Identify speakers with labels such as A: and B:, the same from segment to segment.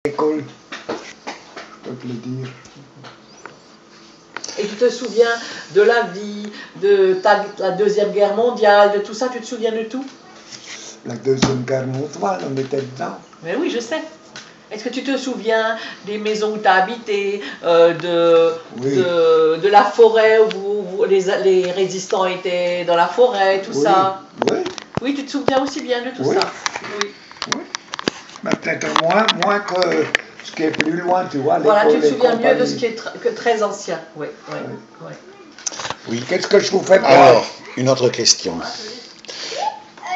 A: l'école, je peux te le dire.
B: Et tu te souviens de la vie, de la Deuxième Guerre mondiale, de tout ça, tu te souviens de tout?
A: La Deuxième Guerre mondiale, on était dedans.
B: Mais oui, je sais. Est-ce que tu te souviens des maisons où tu as habité, de la forêt où les résistants étaient dans la forêt, tout ça?
A: Oui.
B: Oui, tu te souviens aussi bien de tout ça? Oui.
A: Oui. Mais peut-être moins que ce qui est plus loin, tu vois.
B: Voilà, tu te souviens mieux de ce qui est très ancien. Oui, oui, oui.
A: Oui. Qu'est-ce que je vous fais?
C: Alors, une autre question.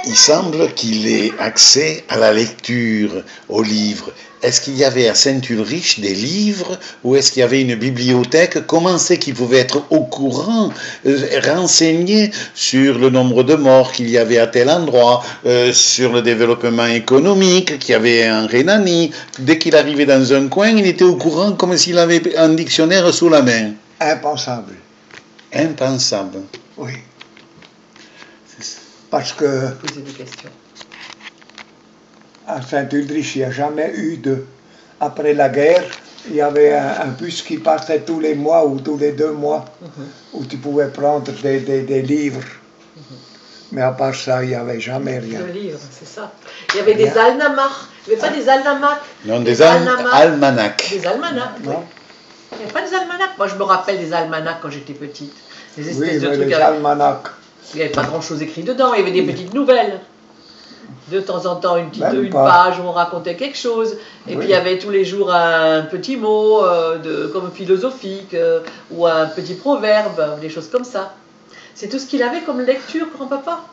C: Il semble qu'il ait accès à la lecture, aux livres. Est-ce qu'il y avait à Saint-Ulrich des livres ou est-ce qu'il y avait une bibliothèque? Comment c'est qu'il pouvait être au courant, renseigné sur le nombre de morts qu'il y avait à tel endroit, sur le développement économique qu'il y avait en Rhénanie? Dès qu'il arrivait dans un coin, il était au courant comme s'il avait un dictionnaire sous la main.
A: Impensable.
C: Impensable.
A: Oui. Parce que
B: Poser des questions.
A: À Saint-Ulrich, il n'y a jamais eu de... Après la guerre, il y avait un bus qui partait tous les mois ou tous les 2 mois, où tu pouvais prendre des livres. Mais à part ça, il n'y avait jamais rien.
B: De livres, c'est ça. Il y avait des almanachs. Il n'y avait pas des almanachs.
C: Non, des almanachs.
B: Des almanachs, oui. Il n'y avait pas des almanachs. Moi, je me rappelle des almanachs quand j'étais petite. Des espèces de trucs.
A: Les almanachs.
B: Il n'y avait pas grand-chose écrit dedans. Il y avait des petites nouvelles. De temps en temps, une page où on racontait quelque chose. Et puis, il y avait tous les jours un petit mot comme philosophique ou un petit proverbe, des choses comme ça. C'est tout ce qu'il avait comme lecture, grand-papa.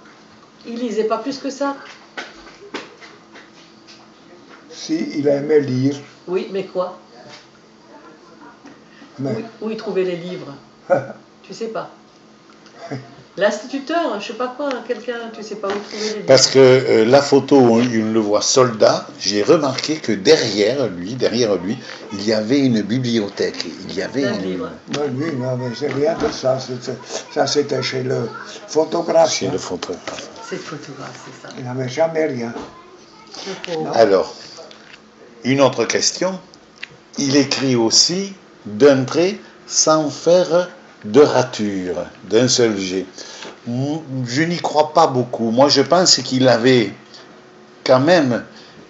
B: Il lisait pas plus que ça.
A: Si, il aimait lire.
B: Oui, mais quoi? Où il trouvait les livres? Tu sais pas. L'instituteur, je sais pas quoi, quelqu'un, tu sais pas où trouver les livres.
C: Parce que la photo où on le voit soldat, j'ai remarqué que derrière lui, il y avait une bibliothèque. Il y avait
B: un livre.
A: Oui, non, mais c'est rien de ça. Ça, c'était chez le photographe.
C: Chez le photographe.
B: C'est le photographe, c'est ça.
A: Il n'avait jamais rien.
C: Alors, une autre question. Il écrit aussi d'un trait sans faire de rature, d'un seul jet. Je n'y crois pas beaucoup. Moi, je pense qu'il avait quand même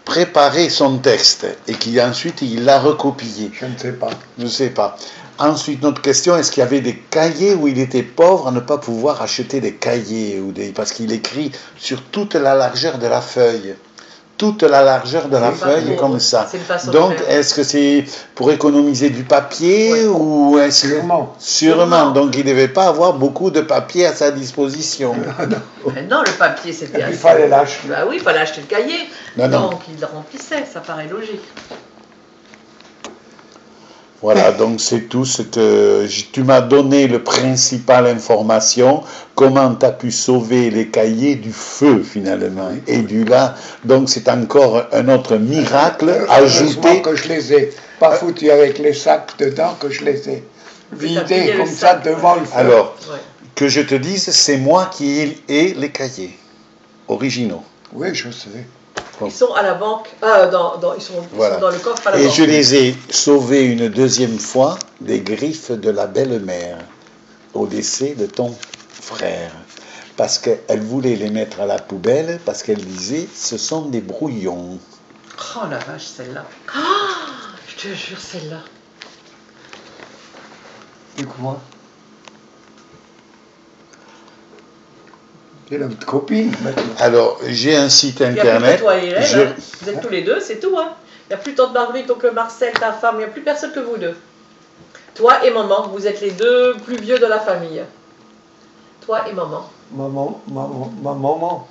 C: préparé son texte et qu'ensuite il l'a recopié.
A: Je ne sais pas.
C: Je ne sais pas. Ensuite, notre question, est-ce qu'il y avait des cahiers où il était pauvre à ne pas pouvoir acheter des cahiers parce qu'il écrit sur toute la largeur de la feuille. Toute la largeur de la feuille comme ça. Donc, est-ce que c'est pour économiser du papier ou est-ce Sûrement. Donc, il ne devait pas avoir beaucoup de papier à sa disposition.
B: Non, le papier, c'était assez...
A: Il fallait l'acheter.
B: Bah oui, il fallait acheter le cahier.
C: Non.
B: Donc, il le remplissait, ça paraît logique.
C: Voilà, donc c'est tout ce que tu m'as donné, le principal information, comment tu as pu sauver les cahiers du feu finalement et du là. Donc c'est encore un autre miracle ajouté.
A: Que je les ai pas foutus avec les sacs dedans, que je les ai vidés comme ça devant le feu.
C: Alors, que je te dise, c'est moi qui ai les cahiers originaux.
A: Oui, je sais.
B: Ils sont à la banque, ils sont dans le coffre à la banque.
C: Et je les ai sauvés une deuxième fois des griffes de la belle-mère au décès de ton frère. Parce qu'elle voulait les mettre à la poubelle, parce qu'elle disait, ce sont des brouillons.
B: Oh la vache, celle-là. Oh, je te jure, celle-là.
A: Et quoi? J'ai notre copine maintenant.
C: Alors, j'ai un site internet.
B: Il n'y a plus que toi et elle, vous êtes tous les deux, c'est tout. Hein. Il n'y a plus tante Marguerite, oncle Marcel, ta femme, il n'y a plus personne que vous deux. Toi et maman, vous êtes les deux plus vieux de la famille. Toi et maman.
A: Ma maman.
B: Ma maman.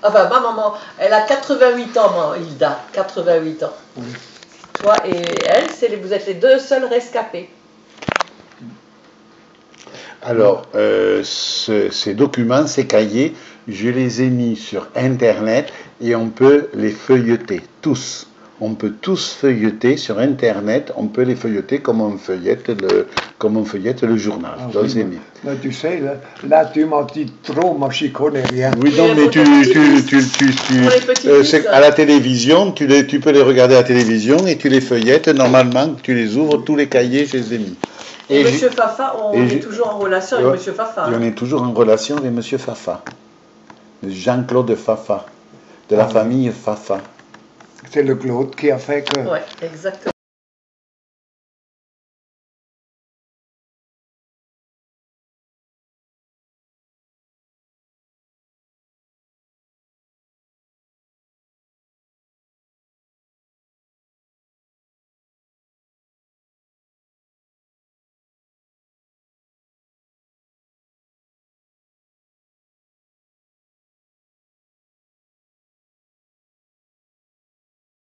B: Enfin, ma maman, elle a 88 ans, Hilda. 88 ans.
A: Oui.
B: Toi et elle, vous êtes les deux seuls rescapés.
C: Alors, ces documents, ces cahiers, je les ai mis sur Internet et on peut les feuilleter tous. on peut tous feuilleter sur Internet, on peut les feuilleter comme on feuillette le journal.
A: Ah,
C: Donc,
A: oui,
C: c'est bien.
A: mais tu sais, là tu m'en dis trop, moi j'y connais rien.
C: Oui, non, mais à la télévision, tu peux les regarder à la télévision et tu les feuillettes, normalement, tu les ouvres, tous les cahiers, je les ai mis.
B: Et Monsieur Fafa, on est toujours en relation avec Monsieur Fafa.
C: Et on est toujours en relation avec Monsieur Fafa. Jean-Claude Fafa, de la famille Fafa.
A: C'est le Claude qui a fait que...
B: Oui, exactement.